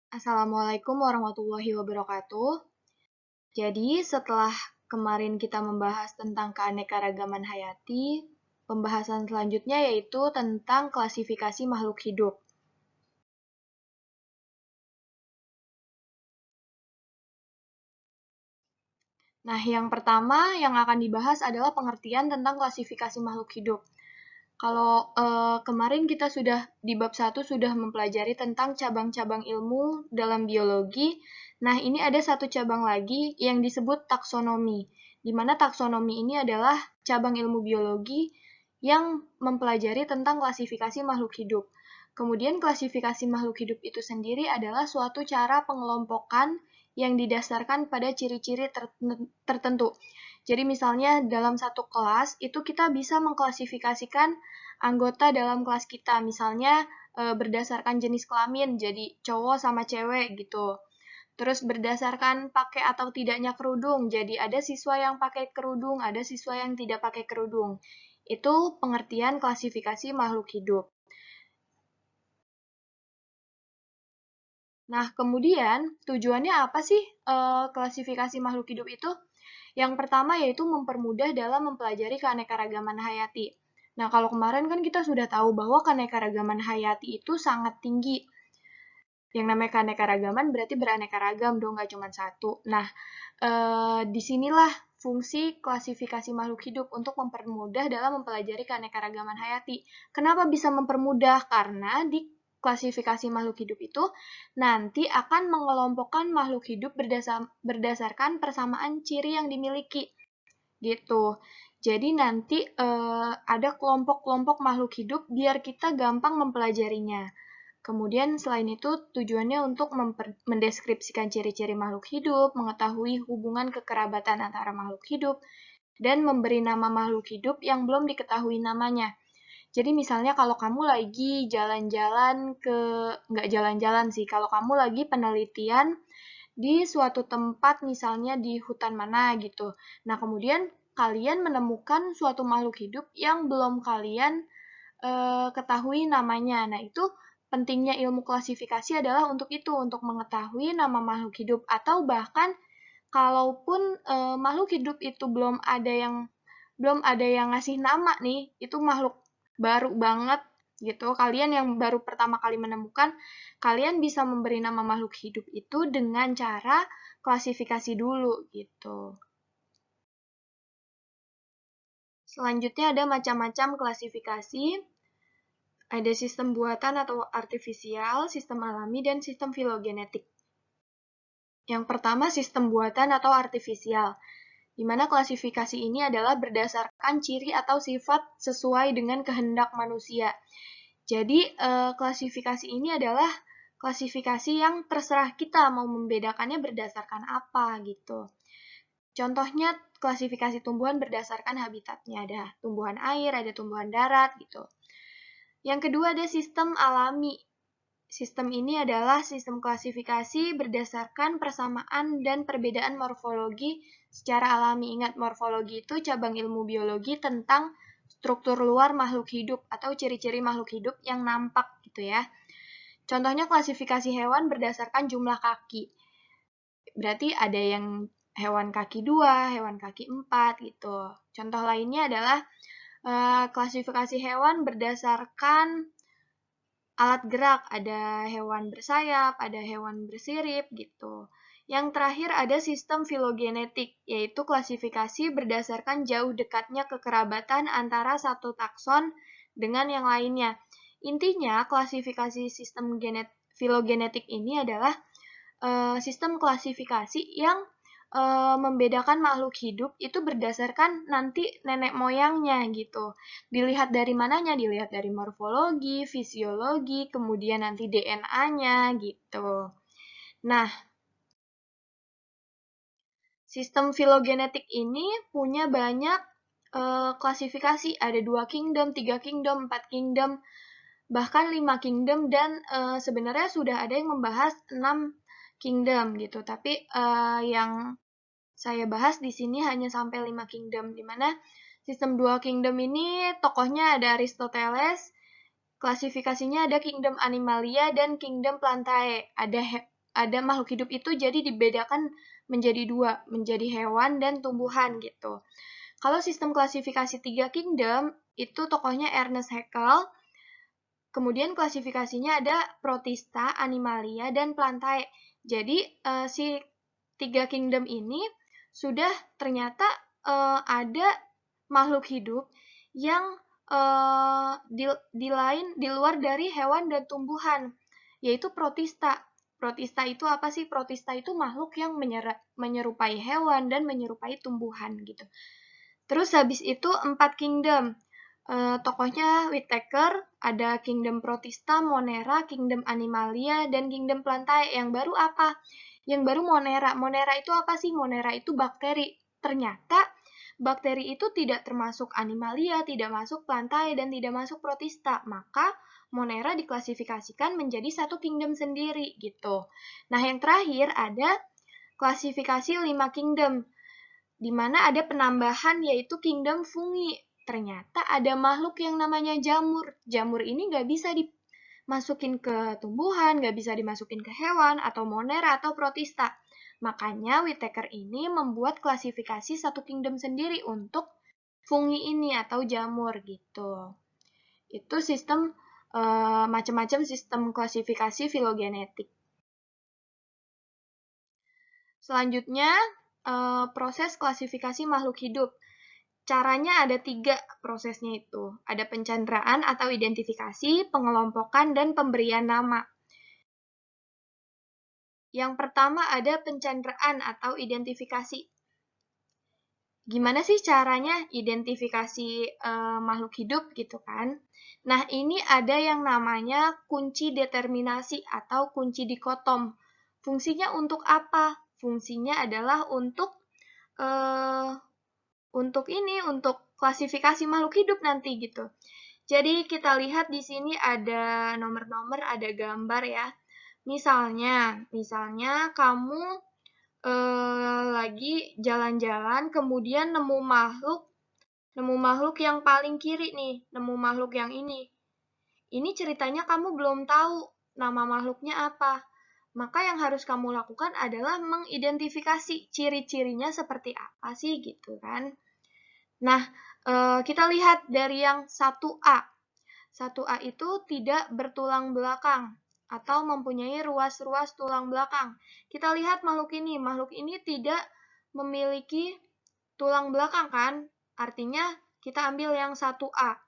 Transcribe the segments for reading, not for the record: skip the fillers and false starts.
Assalamualaikum warahmatullahi wabarakatuh. Jadi, setelah kemarin kita membahas tentang keanekaragaman hayati, pembahasan selanjutnya yaitu tentang klasifikasi makhluk hidup. Nah, yang pertama yang akan dibahas adalah pengertian tentang klasifikasi makhluk hidup. Kalau kemarin kita sudah di bab 1 sudah mempelajari tentang cabang-cabang ilmu dalam biologi. Nah, ini ada satu cabang lagi yang disebut taksonomi, di mana taksonomi ini adalah cabang ilmu biologi yang mempelajari tentang klasifikasi makhluk hidup. Kemudian klasifikasi makhluk hidup itu sendiri adalah suatu cara pengelompokan yang didasarkan pada ciri-ciri tertentu. Jadi misalnya dalam satu kelas itu kita bisa mengklasifikasikan anggota dalam kelas kita, misalnya berdasarkan jenis kelamin, jadi cowok sama cewek gitu. Terus berdasarkan pakai atau tidaknya kerudung, jadi ada siswa yang pakai kerudung, ada siswa yang tidak pakai kerudung. Itu pengertian klasifikasi makhluk hidup. Nah, kemudian tujuannya apa sih klasifikasi makhluk hidup itu? Yang pertama yaitu mempermudah dalam mempelajari keanekaragaman hayati. Nah, kalau kemarin kan kita sudah tahu bahwa keanekaragaman hayati itu sangat tinggi. Yang namanya keanekaragaman berarti beraneka ragam dong, nggak cuma satu. Nah, disinilah fungsi klasifikasi makhluk hidup untuk mempermudah dalam mempelajari keanekaragaman hayati. Kenapa bisa mempermudah? Karena di klasifikasi makhluk hidup itu nanti akan mengelompokkan makhluk hidup berdasarkan persamaan ciri yang dimiliki gitu. Jadi nanti ada kelompok-kelompok makhluk hidup biar kita gampang mempelajarinya. Kemudian selain itu tujuannya untuk mendeskripsikan ciri-ciri makhluk hidup, mengetahui hubungan kekerabatan antara makhluk hidup, dan memberi nama makhluk hidup yang belum diketahui namanya. Jadi misalnya kalau kamu lagi jalan-jalan nggak jalan-jalan sih, kalau kamu lagi penelitian di suatu tempat misalnya di hutan mana gitu. Nah, kemudian kalian menemukan suatu makhluk hidup yang belum kalian ketahui namanya. Nah, itu pentingnya ilmu klasifikasi adalah untuk itu, untuk mengetahui nama makhluk hidup atau bahkan kalaupun makhluk hidup itu belum ada yang ngasih nama nih, itu makhluk baru banget gitu. Kalian yang baru pertama kali menemukan, kalian bisa memberi nama makhluk hidup itu dengan cara klasifikasi dulu gitu. Selanjutnya ada macam-macam klasifikasi. Ada sistem buatan atau artifisial, sistem alami, dan sistem filogenetik. Yang pertama, sistem buatan atau artifisial, di mana klasifikasi ini adalah berdasarkan ciri atau sifat sesuai dengan kehendak manusia. Jadi, klasifikasi ini adalah klasifikasi yang terserah kita mau membedakannya berdasarkan apa gitu. Contohnya klasifikasi tumbuhan berdasarkan habitatnya, ada tumbuhan air, ada tumbuhan darat gitu. Yang kedua ada sistem alami. Sistem ini adalah sistem klasifikasi berdasarkan persamaan dan perbedaan morfologi secara alami. Ingat, morfologi itu cabang ilmu biologi tentang struktur luar makhluk hidup atau ciri-ciri makhluk hidup yang nampak gitu ya. Contohnya klasifikasi hewan berdasarkan jumlah kaki. Berarti ada yang hewan kaki 2, hewan kaki 4 gitu. Contoh lainnya adalah klasifikasi hewan berdasarkan alat gerak, ada hewan bersayap, ada hewan bersirip gitu. Yang terakhir ada sistem filogenetik, yaitu klasifikasi berdasarkan jauh dekatnya kekerabatan antara satu takson dengan yang lainnya. Intinya, klasifikasi sistem filogenetik ini adalah sistem klasifikasi yang membedakan makhluk hidup itu berdasarkan nanti nenek moyangnya gitu. Dilihat dari mananya? Dilihat dari morfologi, fisiologi, kemudian nanti DNA-nya gitu. Nah, sistem filogenetik ini punya banyak klasifikasi. Ada 2 kingdom, 3 kingdom, 4 kingdom, bahkan 5 kingdom, dan sebenarnya sudah ada yang membahas 6 kingdom gitu. Tapi yang saya bahas di sini hanya sampai 5 kingdom, di mana sistem 2 kingdom ini tokohnya ada Aristoteles, klasifikasinya ada kingdom Animalia dan kingdom Plantae. Ada ada makhluk hidup itu jadi dibedakan menjadi dua, menjadi hewan dan tumbuhan gitu. Kalau sistem klasifikasi 3 kingdom, itu tokohnya Ernest Haeckel. Kemudian klasifikasinya ada Protista, Animalia, dan Plantae. Jadi si 3 kingdom ini sudah ternyata ada makhluk hidup yang di luar dari hewan dan tumbuhan, yaitu Protista. Protista itu apa sih? Protista itu makhluk yang menyerupai hewan dan menyerupai tumbuhan gitu. Terus habis itu 4 kingdom. Tokohnya Whittaker, ada Kingdom Protista, Monera, Kingdom Animalia, dan Kingdom Plantae. Yang baru apa? Yang baru Monera. Monera itu apa sih? Monera itu bakteri. Ternyata bakteri itu tidak termasuk Animalia, tidak masuk Plantae, dan tidak masuk Protista. Maka Monera diklasifikasikan menjadi satu kingdom sendiri gitu. Nah, yang terakhir ada klasifikasi 5 kingdom, di mana ada penambahan yaitu kingdom fungi. Ternyata ada makhluk yang namanya jamur. Jamur ini nggak bisa dimasukin ke tumbuhan, nggak bisa dimasukin ke hewan, atau monera, atau protista. Makanya Whittaker ini membuat klasifikasi satu kingdom sendiri untuk fungi ini atau jamur gitu. Itu sistem macam-macam sistem klasifikasi filogenetik. Selanjutnya, proses klasifikasi makhluk hidup. Caranya ada 3 prosesnya itu. Ada pencanderaan atau identifikasi, pengelompokan, dan pemberian nama. Yang pertama ada pencanderaan atau identifikasi. Gimana sih caranya identifikasi makhluk hidup gitu kan? Nah, ini ada yang namanya kunci determinasi atau kunci dikotom. Fungsinya untuk apa? Fungsinya adalah untuk untuk klasifikasi makhluk hidup nanti gitu. Jadi kita lihat di sini ada nomor-nomor, ada gambar ya. Misalnya kamu lagi jalan-jalan, kemudian nemu makhluk yang paling kiri nih, nemu makhluk yang ini. Ini ceritanya kamu belum tahu nama makhluknya apa. Maka yang harus kamu lakukan adalah mengidentifikasi ciri-cirinya seperti apa sih gitu kan. Nah, kita lihat dari yang 1A. 1A itu tidak bertulang belakang atau mempunyai ruas-ruas tulang belakang. Kita lihat makhluk ini tidak memiliki tulang belakang kan? Artinya kita ambil yang 1A.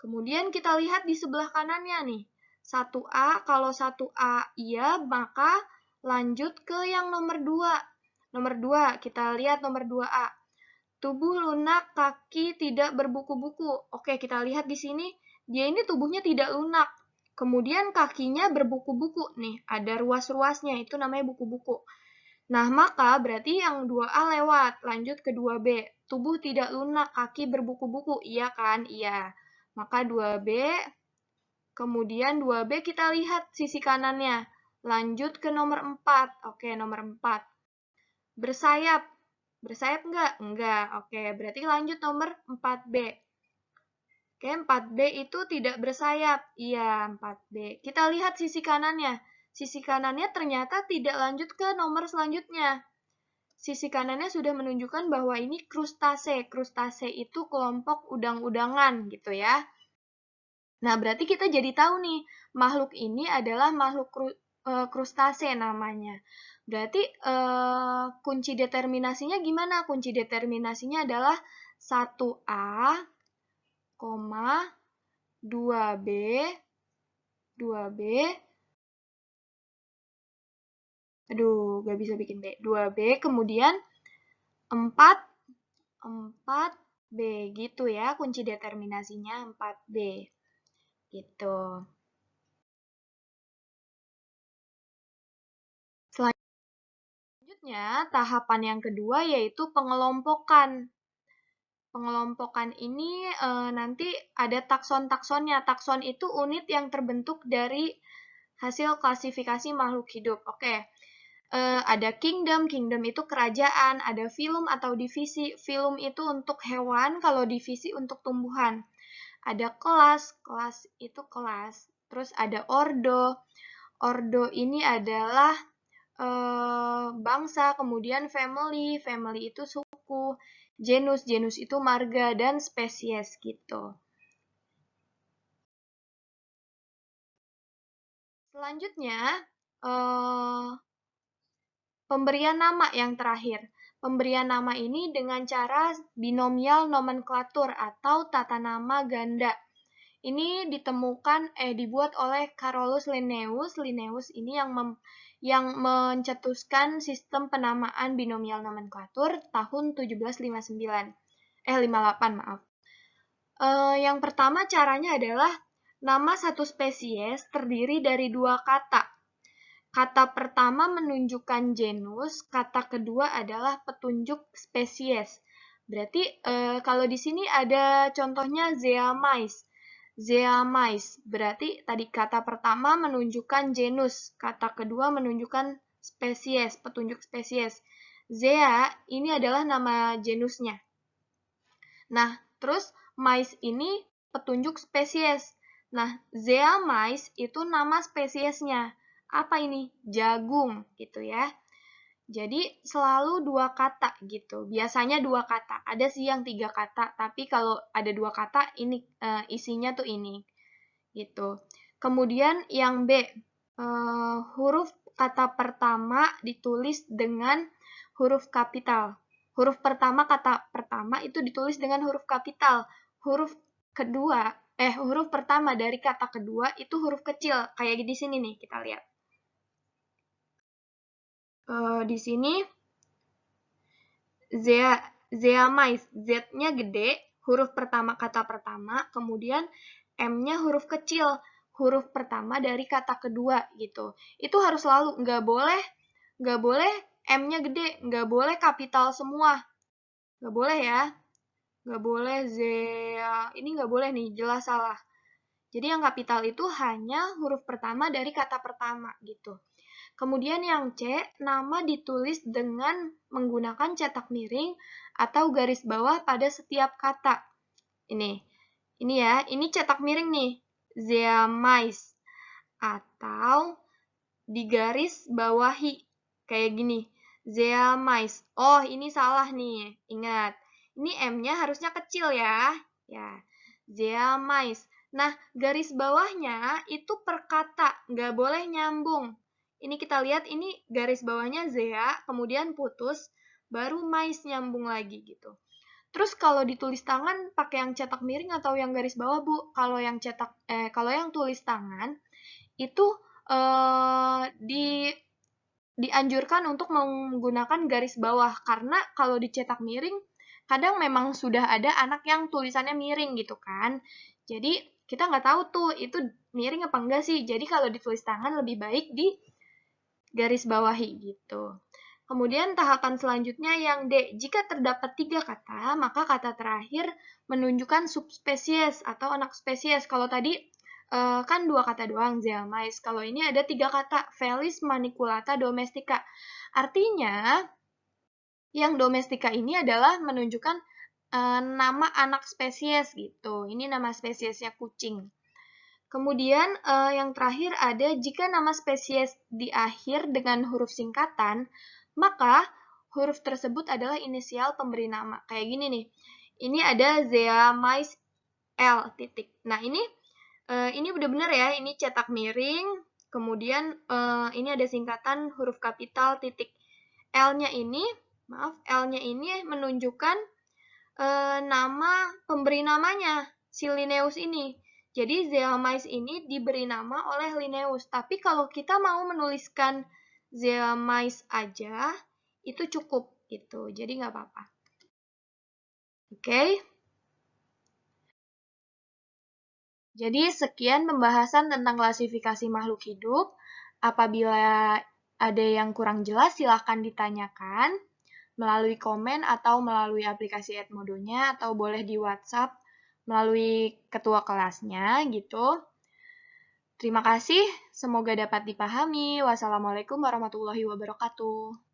Kemudian kita lihat di sebelah kanannya nih. 1A, kalau 1A iya, maka lanjut ke yang nomor 2. Nomor 2, kita lihat nomor 2A. Tubuh lunak, kaki tidak berbuku-buku. Oke, kita lihat di sini, dia ini tubuhnya tidak lunak. Kemudian kakinya berbuku-buku. Nih, ada ruas-ruasnya, itu namanya buku-buku. Nah, maka berarti yang 2A lewat, lanjut ke 2B. Tubuh tidak lunak, kaki berbuku-buku. Iya kan? Iya. Maka 2B, kemudian 2B kita lihat sisi kanannya. Lanjut ke nomor 4. Oke, nomor 4. Bersayap. Bersayap enggak? Enggak. Oke, berarti lanjut nomor 4B. Oke, 4B itu tidak bersayap. Iya, 4B. Kita lihat sisi kanannya. Sisi kanannya ternyata tidak lanjut ke nomor selanjutnya. Sisi kanannya sudah menunjukkan bahwa ini krustase. Krustase itu kelompok udang-udangan gitu ya. Nah, berarti kita jadi tahu nih, makhluk ini adalah makhluk krustase namanya. Berarti kunci determinasinya gimana? Kunci determinasinya adalah 1A, 2B, 2B, aduh, gak bisa bikin B, 2B, kemudian 4B, gitu ya, kunci determinasinya 4B, gitu. Selanjutnya, tahapan yang kedua yaitu pengelompokan. Pengelompokan ini nanti ada takson-taksonnya. Takson itu unit yang terbentuk dari hasil klasifikasi makhluk hidup. Oke, ada kingdom, kingdom itu kerajaan, ada phylum atau divisi, phylum itu untuk hewan, kalau divisi untuk tumbuhan. Ada kelas, kelas itu kelas. Terus ada ordo, ordo ini adalah bangsa, kemudian family, family itu suku, genus, genus itu marga, dan spesies gitu. Selanjutnya, pemberian nama yang terakhir. Pemberian nama ini dengan cara binomial nomenklatur atau tata nama ganda. Ini dibuat oleh Carolus Linnaeus. Linnaeus ini yang mencetuskan sistem penamaan binomial nomenklatur tahun 58, maaf. Yang pertama caranya adalah nama satu spesies terdiri dari dua kata. Kata pertama menunjukkan genus, kata kedua adalah petunjuk spesies. Berarti kalau di sini ada contohnya zeamais. Zeamais berarti tadi kata pertama menunjukkan genus, kata kedua menunjukkan spesies, petunjuk spesies. Zea ini adalah nama genusnya. Nah, terus mais ini petunjuk spesies. Nah, zeamais itu nama spesiesnya. Apa ini? Jagung gitu ya. Jadi selalu dua kata gitu. Biasanya dua kata. Ada sih yang 3 kata, tapi kalau ada 2 kata ini isinya tuh ini. Gitu. Kemudian yang B, huruf kata pertama ditulis dengan huruf kapital. Huruf pertama kata pertama itu ditulis dengan huruf kapital. Huruf pertama dari kata kedua itu huruf kecil. Kayak di sini nih, kita lihat. Di sini zeamais, Z-nya gede, huruf pertama kata pertama, kemudian M-nya huruf kecil, huruf pertama dari kata kedua gitu. Itu harus selalu, nggak boleh M-nya gede, nggak boleh kapital semua, nggak boleh ya, nggak boleh ini nggak boleh nih, jelas salah. Jadi yang kapital itu hanya huruf pertama dari kata pertama gitu. Kemudian yang C, nama ditulis dengan menggunakan cetak miring atau garis bawah pada setiap kata. Ini ya, ini cetak miring nih, zeamais. Atau digaris bawahi, kayak gini, zeamais. Oh, ini salah nih, ingat. Ini M-nya harusnya kecil ya. Ya, zeamais. Nah, garis bawahnya itu per kata, nggak boleh nyambung. Ini kita lihat, ini garis bawahnya zea, kemudian putus, baru mais nyambung lagi gitu. Terus kalau ditulis tangan pakai yang cetak miring atau yang garis bawah, Bu? Kalau yang tulis tangan itu dianjurkan untuk menggunakan garis bawah karena kalau dicetak miring kadang memang sudah ada anak yang tulisannya miring gitu kan. Jadi kita nggak tahu tuh itu miring apa enggak sih. Jadi kalau ditulis tangan lebih baik di garis bawahi gitu. Kemudian tahapan selanjutnya yang D. Jika terdapat 3 kata, maka kata terakhir menunjukkan subspesies atau anak spesies. Kalau tadi kan 2 kata doang, zeamais. Kalau ini ada 3 kata, Felis maniculata domestica. Artinya, yang domestika ini adalah menunjukkan nama anak spesies gitu. Ini nama spesiesnya kucing. Kemudian yang terakhir ada jika nama spesies di akhir dengan huruf singkatan, maka huruf tersebut adalah inisial pemberi nama. Kayak gini nih. Ini ada zeamais L titik. Nah, ini udah benar ya. Ini cetak miring. Kemudian ini ada singkatan huruf kapital titik. L-nya ini menunjukkan nama pemberi namanya, si Linnaeus ini. Jadi zeamais ini diberi nama oleh Linnaeus. Tapi kalau kita mau menuliskan zeamais aja, itu cukup gitu. Jadi nggak apa-apa. Oke. Jadi sekian pembahasan tentang klasifikasi makhluk hidup. Apabila ada yang kurang jelas, silahkan ditanyakan melalui komen atau melalui aplikasi Edmodo-nya, atau boleh di WhatsApp melalui ketua kelasnya gitu. Terima kasih, semoga dapat dipahami. Wassalamualaikum warahmatullahi wabarakatuh.